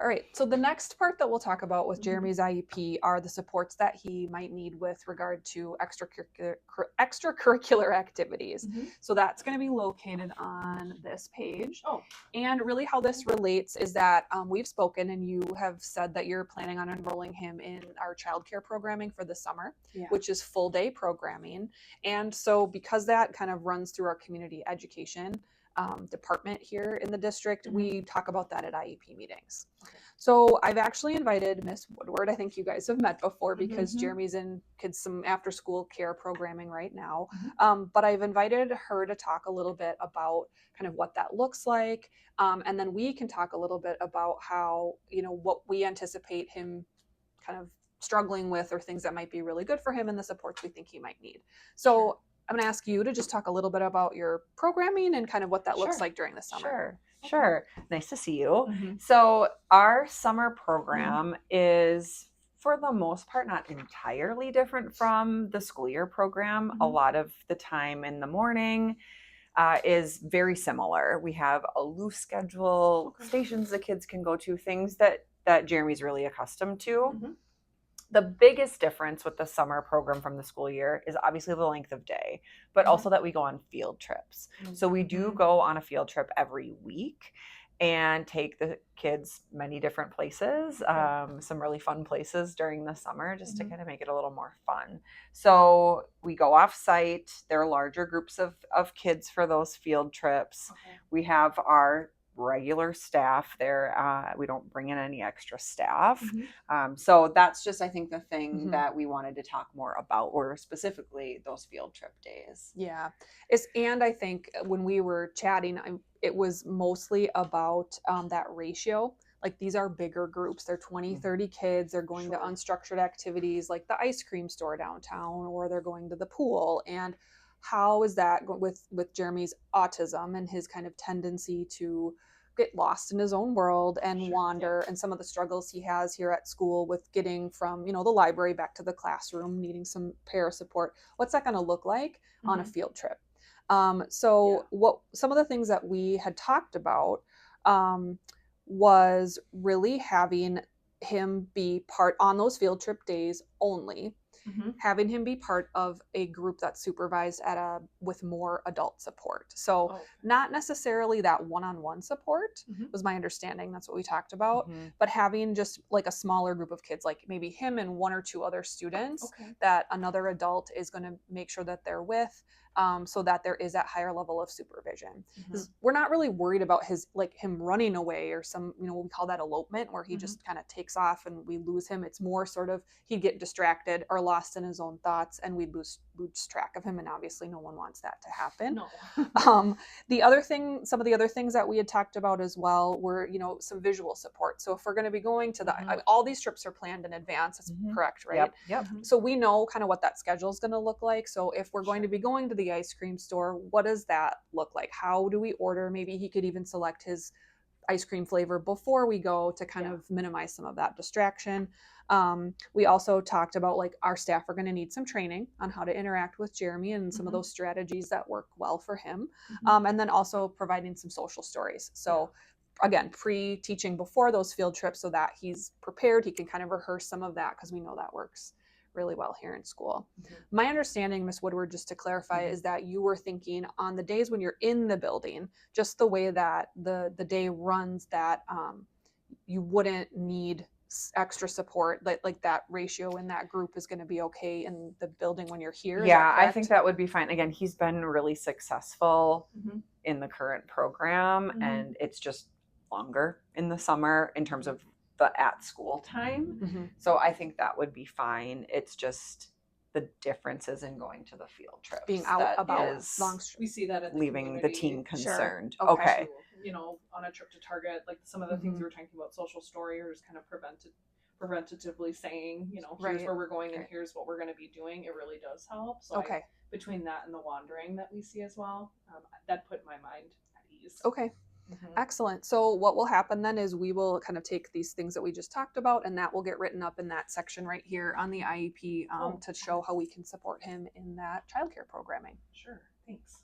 All right, so the next part that we'll talk about with Jeremy's IEP are the supports that he might need with regard to extracurricular activities. So that's going to be located on this page. And really how this relates is that we've spoken and you have said that you're planning on enrolling him in our childcare programming for the summer, which is full day programming. And so because that kind of runs through our community education department here in the district, we talk about that at IEP meetings. So I've actually invited Miss Woodward. I think you guys have met before because Jeremy's in some after school care programming right now. But I've invited her to talk a little bit about kind of what that looks like. And then we can talk a little bit about how, what we anticipate him kind of struggling with or things that might be really good for him and the supports we think he might need. So I'm going to ask you to just talk a little bit about your programming and kind of what that looks like during the summer. Sure. Nice to see you. So our summer program is, for the most part, not entirely different from the school year program. A lot of the time in the morning is very similar. We have a loose schedule, stations the kids can go to, things that Jeremy's really accustomed to. The biggest difference with the summer program from the school year is obviously the length of day, but also that we go on field trips. So we do go on a field trip every week and take the kids many different places, some really fun places during the summer, just to kind of make it a little more fun. So we go off site. There are larger groups of kids for those field trips. We have our regular staff there. We don't bring in any extra staff. So that's just, I think, the thing that we wanted to talk more about were specifically those field trip days. Yeah. And I think when we were chatting, it was mostly about that ratio. Like these are bigger groups. They're 20, 30 kids. They're going to unstructured activities like the ice cream store downtown, or they're going to the pool. And how is that with Jeremy's autism and his kind of tendency to get lost in his own world and wander, and some of the struggles he has here at school with getting from, the library back to the classroom, needing some para support. What's that going to look like on a field trip? What some of the things that we had talked about was really having him be part on those field trip days only. Having him be part of a group that's supervised with more adult support. So not necessarily that one-on-one support was my understanding. That's what we talked about, but having just like a smaller group of kids, like maybe him and one or two other students that another adult is going to make sure that they're with, so that there is that higher level of supervision. We're not really worried about him running away or some, we call that elopement, where he just kind of takes off and we lose him. It's more sort of he'd get distracted or lost in his own thoughts and we'd lose track of him, and obviously no one wants that to happen. Some of the other things that we had talked about as well were some visual support. So if we're going to be going to all these trips are planned in advance. That's correct, right? Yep. So we know kind of what that schedule is going to look like. So if we're going to be going to the ice cream store, what does that look like? How do we order? Maybe he could even select his ice cream flavor before we go to kind of minimize some of that distraction. We also talked about like our staff are going to need some training on how to interact with Jeremy and some of those strategies that work well for him. And then also providing some social stories. So again, pre-teaching before those field trips so that he's prepared. He can kind of rehearse some of that because we know that works really well here in school. My understanding, Ms. Woodward, just to clarify, is that you were thinking on the days when you're in the building, just the way that the day runs, that you wouldn't need extra support, like that ratio in that group is going to be okay in the building when you're here. Yeah, I think that would be fine. Again, he's been really successful in the current program, and it's just longer in the summer in terms of the at school time. So I think that would be fine. It's just the differences in going to the field trips, being out about long. We see that at leaving the teen concerned. Sure. Okay. On a trip to Target, like some of the things we were talking about, social story, or just kind of preventatively saying, here's where we're going and here's what we're going to be doing. It really does help. So between that and the wandering that we see as well, that put my mind at ease. Okay. Excellent. So what will happen then is we will kind of take these things that we just talked about, and that will get written up in that section right here on the IEP to show how we can support him in that childcare programming. Sure. Thanks.